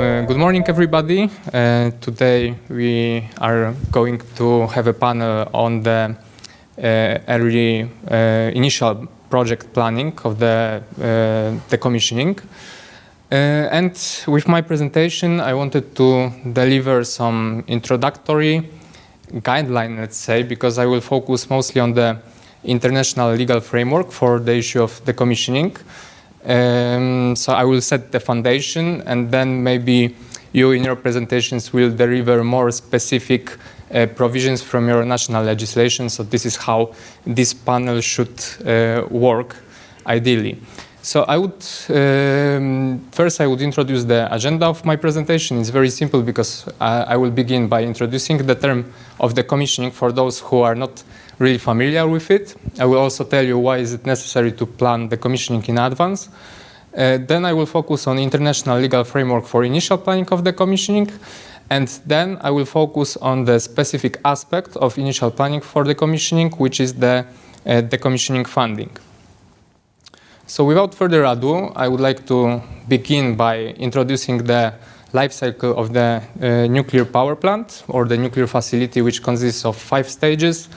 Good morning, everybody. Today we are going to have a panel on the early initial project planning of the decommissioning. And with my presentation, I wanted to deliver some introductory guideline, let's say, because I will focus mostly on the international legal framework for the issue of decommissioning. So I will set the foundation, and then maybe you in your presentations will deliver more specific provisions from your national legislation. So this is how this panel should work ideally. So I would first I would introduce the agenda of my presentation. It's very simple because I will begin by introducing the term of decommissioning for those who are not really familiar with it. I will also tell you why is it necessary to plan decommissioning in advance. Then I will focus on international legal framework for initial planning of decommissioning, and then I will focus on the specific aspect of initial planning for decommissioning, which is the decommissioning funding. So without further ado, I would like to begin by introducing the life cycle of the nuclear power plant or the nuclear facility, which consists of 5 stages.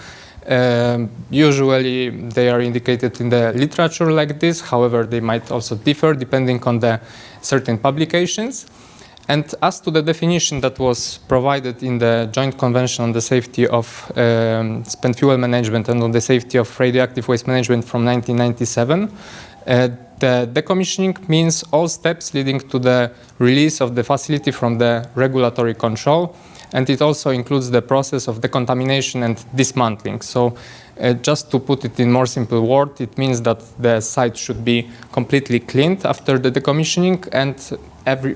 Usually they are indicated in the literature like this. However, they might also differ depending on the certain publications. And as to the definition that was provided in the Joint Convention on the Safety of Spent Fuel Management and on the Safety of Radioactive Waste Management from 1997, the decommissioning means all steps leading to the release of the facility from the regulatory control. And it also includes the process of decontamination and dismantling. So just to put it in more simple words, it means that the site should be completely cleaned after the decommissioning, and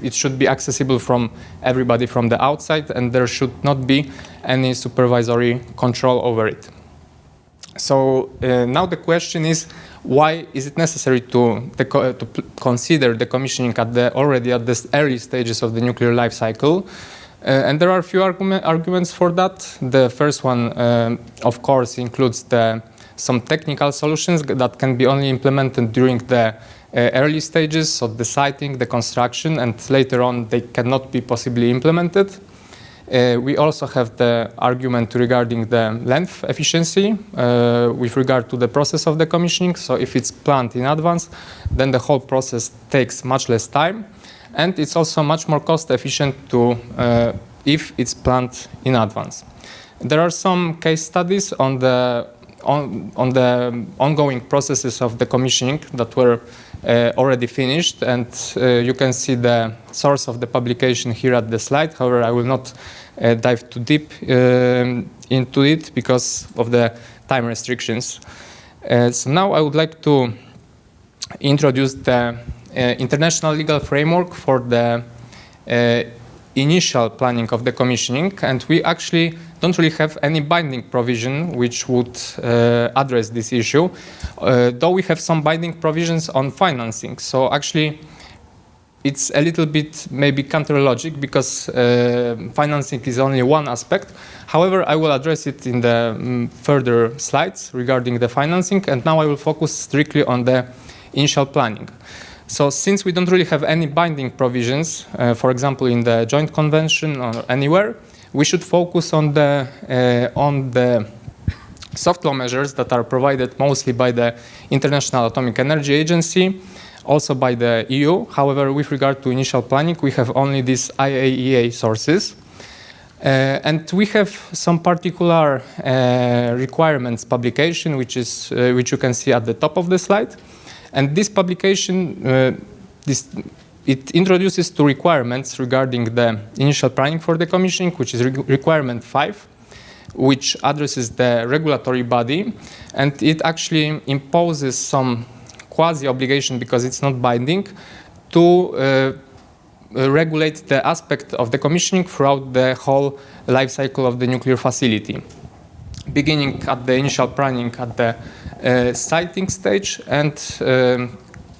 it should be accessible from everybody from the outside, and there should not be any supervisory control over it. So now the question is, why is it necessary to consider decommissioning already at the early stages of the nuclear life cycle? And there are a few arguments for that. The first one, of course, includes some technical solutions that can be only implemented during the early stages of the siting, the construction, and later on they cannot be possibly implemented. We also have the argument regarding the length efficiency with regard to the process of decommissioning. So if it's planned in advance, then the whole process takes much less time. And it's also much more cost efficient if it's planned in advance. There are some case studies on the ongoing processes of decommissioning that were already finished, and you can see the source of the publication here at the slide. However, I will not dive too deep into it because of the time restrictions. So now I would like to introduce the international legal framework for the initial planning of decommissioning, and we actually don't really have any binding provision which would address this issue, though we have some binding provisions on financing. So actually it's a little bit maybe counter-logic because financing is only one aspect. However, I will address it in the further slides regarding the financing, and now I will focus strictly on the initial planning. So since we don't really have any binding provisions, for example, in the Joint Convention or anywhere, we should focus on the soft law measures that are provided mostly by the International Atomic Energy Agency, also by the EU. However, with regard to initial planning, we have only these IAEA sources. And we have some particular requirements publication, which you can see at the top of the slide. And this publication, it introduces 2 requirements regarding the initial planning for decommissioning, which is requirement 5, which addresses the regulatory body, and it actually imposes some quasi-obligation, because it's not binding, to regulate the aspect of decommissioning throughout the whole life cycle of the nuclear facility, beginning at the initial planning at the siting stage and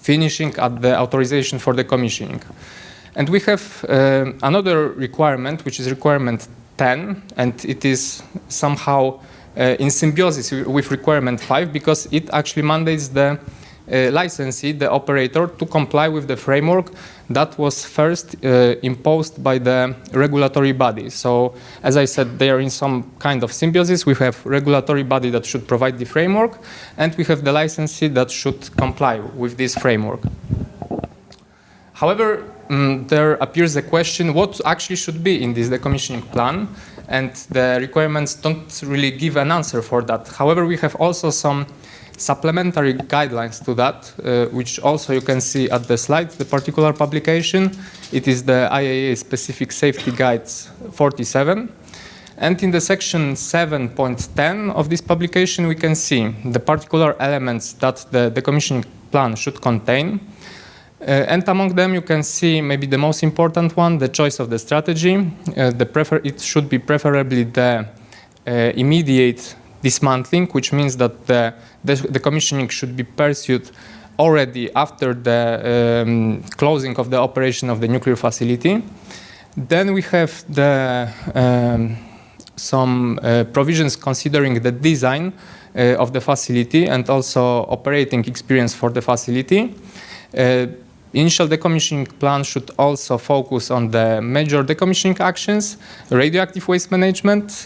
finishing at the authorization for decommissioning. And we have another requirement, which is requirement 10, and it is somehow in symbiosis with requirement 5, because it actually mandates the licensee, the operator, to comply with the framework that was first imposed by the regulatory body. So, as I said, they are in some kind of symbiosis. We have regulatory body that should provide the framework, and we have the licensee that should comply with this framework. However, there appears a question what actually should be in this decommissioning plan, and the requirements don't really give an answer for that. However, we have also some supplementary guidelines to that, which also you can see at the slide, the particular publication. It is the IAEA Specific Safety Guides 47. And in the section 7.10 of this publication, we can see the particular elements that the decommissioning plan should contain. And among them, you can see maybe the most important one, the choice of the strategy. It should be preferably the immediate dismantling, which means that the decommissioning should be pursued already after the closing of the operation of the nuclear facility. Then we have some provisions considering the design of the facility and also operating experience for the facility. Initial decommissioning plan should also focus on the major decommissioning actions, radioactive waste management,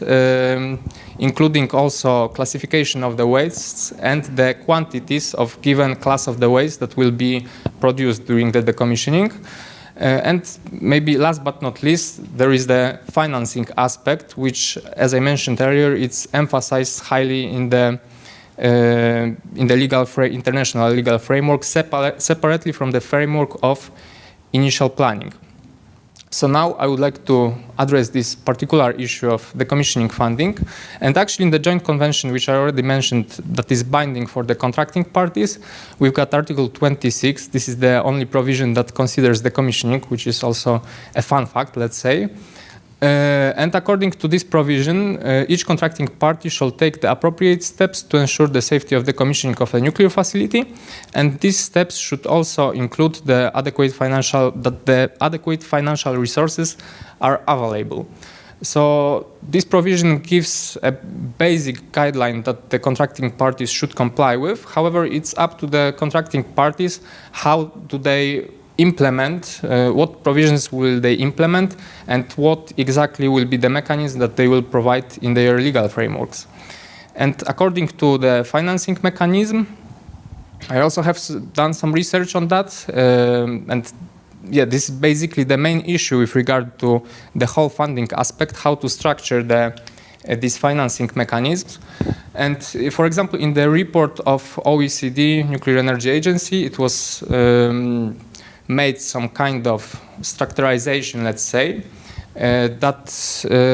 including also classification of the wastes and the quantities of given class of the waste that will be produced during the decommissioning. And maybe last but not least, there is the financing aspect, which, as I mentioned earlier, it's emphasized highly in the international legal framework separately from the framework of initial planning. So now I would like to address this particular issue of decommissioning funding. And actually in the joint convention, which I already mentioned, that is binding for the contracting parties, we've got Article 26. This is the only provision that considers decommissioning, which is also a fun fact, let's say. And according to this provision, each contracting party shall take the appropriate steps to ensure the safety of the decommissioning of a nuclear facility. And these steps should also include the adequate financial resources are available. So this provision gives a basic guideline that the contracting parties should comply with. However, it's up to the contracting parties how do they implement, what provisions will they implement, and what exactly will be the mechanism that they will provide in their legal frameworks. And according to the financing mechanism, I also have done some research on that, and yeah, this is basically the main issue with regard to the whole funding aspect, how to structure these financing mechanisms. And for example, in the report of OECD, Nuclear Energy Agency, it was made some kind of structurization, let's say, that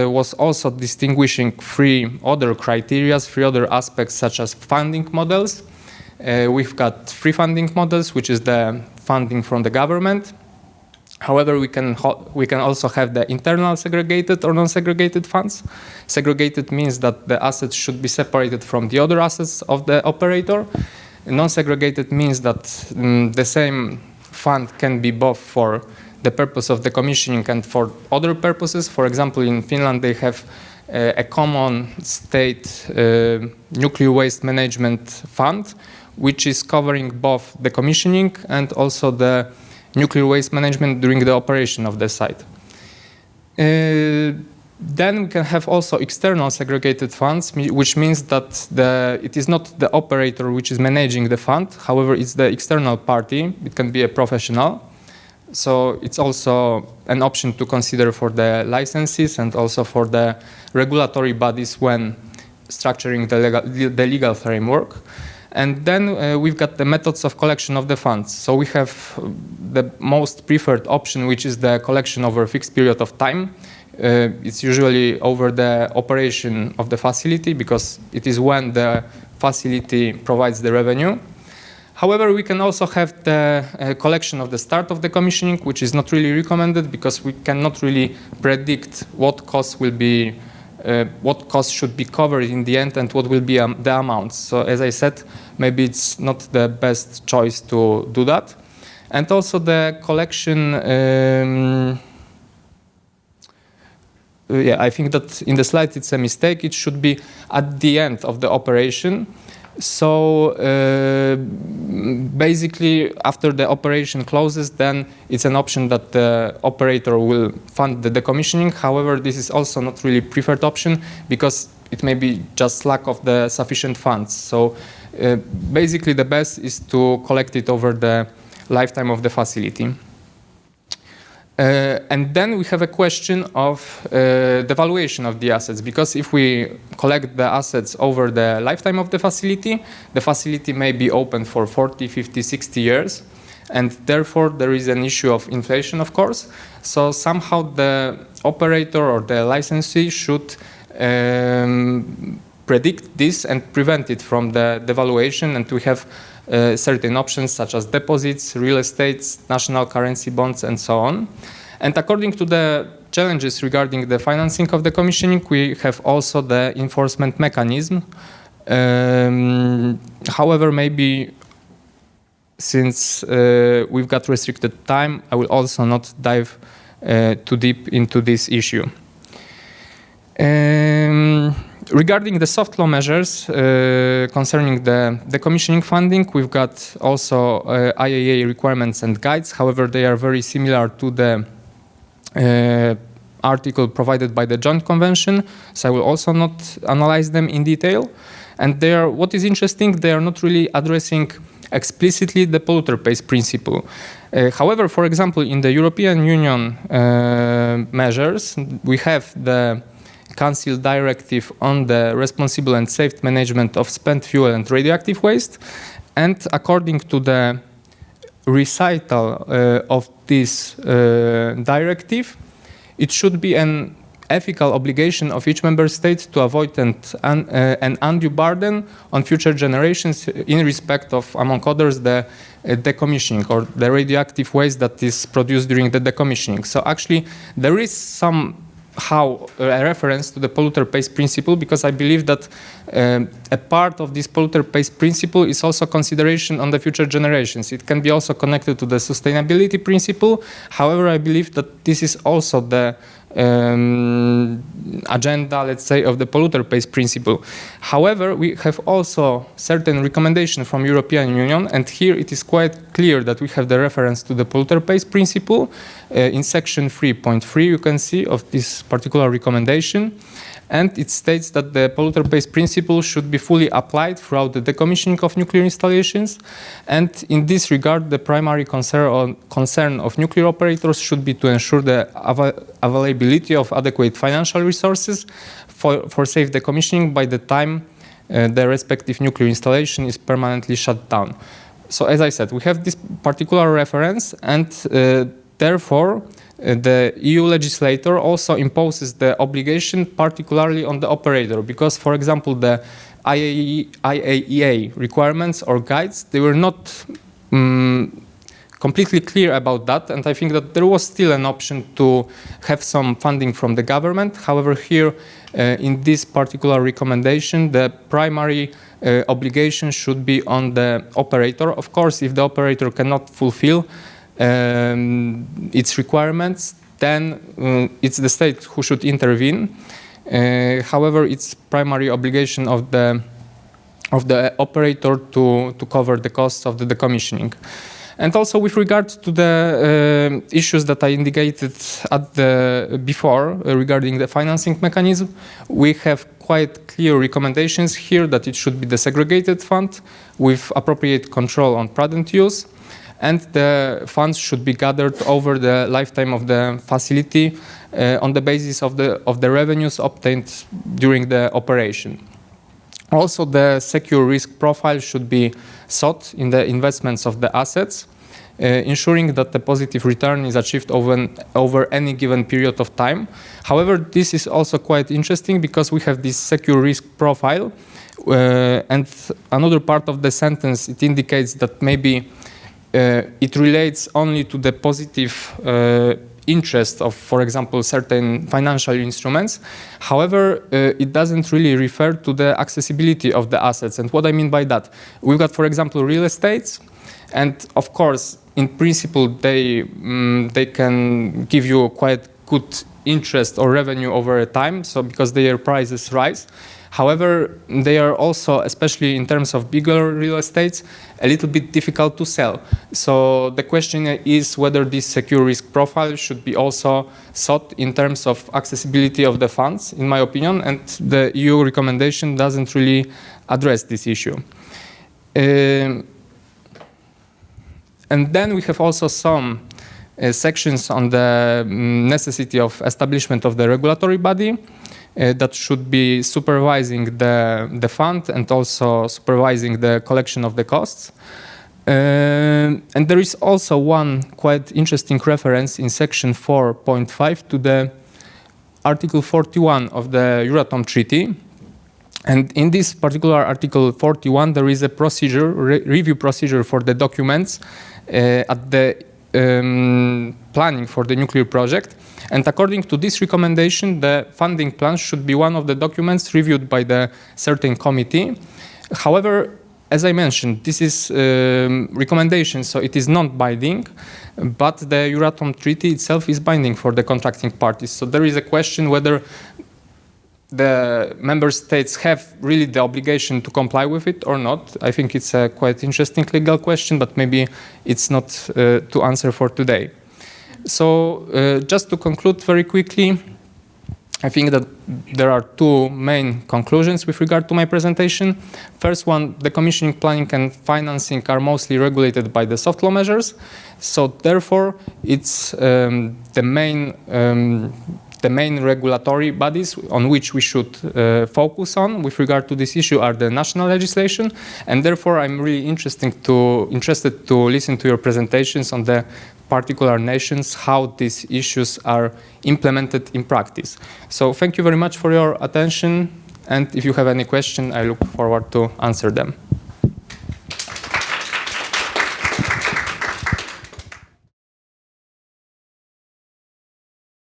was also distinguishing three other criteria, three other aspects such as funding models. We've got free funding models, which is the funding from the government. However, we can also have the internal segregated or non-segregated funds. Segregated means that the assets should be separated from the other assets of the operator. Non-segregated means that the same fund can be both for the purpose of decommissioning and for other purposes. For example, in Finland, they have a common state nuclear waste management fund, which is covering both decommissioning and also the nuclear waste management during the operation of the site. Then we can have also external segregated funds, which means that it is not the operator which is managing the fund. However, it's the external party. It can be a professional. So it's also an option to consider for the licenses and also for the regulatory bodies when structuring the legal framework. And then we've got the methods of collection of the funds. So we have the most preferred option, which is the collection over a fixed period of time. It's usually over the operation of the facility because it is when the facility provides the revenue. However, we can also have the collection of the start of the commissioning, which is not really recommended because we cannot really predict what costs will be, what costs should be covered in the end and what will be the amounts. So as I said, maybe it's not the best choice to do that. And also the collection, I think that in the slide it's a mistake. It should be at the end of the operation. So basically, after the operation closes, then it's an option that the operator will fund the decommissioning. However, this is also not really preferred option because it may be just lack of the sufficient funds. So basically, the best is to collect it over the lifetime of the facility. And then we have a question of the valuation of the assets, because if we collect the assets over the lifetime of the facility may be open for 40, 50, 60 years, and therefore there is an issue of inflation, of course. So somehow the operator or the licensee should predict this and prevent it from the devaluation, and we have certain options such as deposits, real estate, national currency bonds, and so on. And according to the challenges regarding the financing of the decommissioning, we have also the enforcement mechanism. However, maybe since we've got restricted time, I will also not dive too deep into this issue. Regarding the soft law measures concerning the decommissioning funding, we've got also IAA requirements and guides. However, they are very similar to the article provided by the Joint Convention, so I will also not analyze them in detail. And they are, what is interesting, they are not really addressing explicitly the polluter pays principle. However, for example, in the European Union measures, we have the Council Directive on the responsible and safe management of spent fuel and radioactive waste. And according to the recital of this directive, it should be an ethical obligation of each member state to avoid an undue burden on future generations in respect of, among others, the decommissioning or the radioactive waste that is produced during the decommissioning. So actually, there is somehow a reference to the polluter pays principle, because I believe that a part of this polluter pays principle is also consideration on the future generations. It can be also connected to the sustainability principle. However, I believe that this is also the agenda, let's say, of the polluter pays principle. However, we have also certain recommendation from European Union, and here it is quite clear that we have the reference to the polluter pays principle. In section 3.3 you can see of this particular recommendation, and it states that the polluter pays principle should be fully applied throughout the decommissioning of nuclear installations, and in this regard the primary concern of nuclear operators should be to ensure the availability of adequate financial resources for safe decommissioning by the time the respective nuclear installation is permanently shut down. So as I said, we have this particular reference, and therefore the EU legislator also imposes the obligation particularly on the operator, because, for example, the IAEA requirements or guides, they were not completely clear about that, and I think that there was still an option to have some funding from the government. However, here in this particular recommendation, the primary obligation should be on the operator. Of course, if the operator cannot fulfill its requirements, then it's the state who should intervene. However, it's primary obligation of the operator to cover the costs of the decommissioning. And also, with regard to the issues that I indicated before regarding the financing mechanism, we have quite clear recommendations here that it should be the segregated fund with appropriate control on prudent use, and the funds should be gathered over the lifetime of the facility on the basis of the revenues obtained during the operation. Also, the secure risk profile should be sought in the investments of the assets, ensuring that the positive return is achieved over any given period of time. However, this is also quite interesting because we have this secure risk profile, and another part of the sentence, it indicates that maybe it relates only to the positive interest of, for example, certain financial instruments. However, it doesn't really refer to the accessibility of the assets. And what I mean by that, we've got, for example, real estates, and of course, in principle, they can give you quite good interest or revenue over time, so because their prices rise. However, they are also, especially in terms of bigger real estates, a little bit difficult to sell. So the question is whether this secure risk profile should be also sought in terms of accessibility of the funds, in my opinion, and the EU recommendation doesn't really address this issue. And then we have also some sections on the necessity of establishment of the regulatory body that should be supervising the fund and also supervising the collection of the costs. And there is also one quite interesting reference in section 4.5 to the Article 41 of the Euratom Treaty. And in this particular Article 41, there is a procedure, review procedure for the documents at the planning for the nuclear project. And according to this recommendation, the funding plan should be one of the documents reviewed by the certain committee. However, as I mentioned, this is recommendation, so it is not binding, but the Euratom Treaty itself is binding for the contracting parties. So there is a question whether the member states have really the obligation to comply with it or not. I think it's a quite interesting legal question, but maybe it's not to answer for today. So just to conclude very quickly, I think that there are two main conclusions with regard to my presentation. First one, the decommissioning planning and financing are mostly regulated by the soft law measures. So therefore, it's the main regulatory bodies on which we should focus on with regard to this issue are the national legislation. And therefore, I'm really interested to listen to your presentations on the particular nations, how these issues are implemented in practice. So thank you very much for your attention. And if you have any question, I look forward to answer them.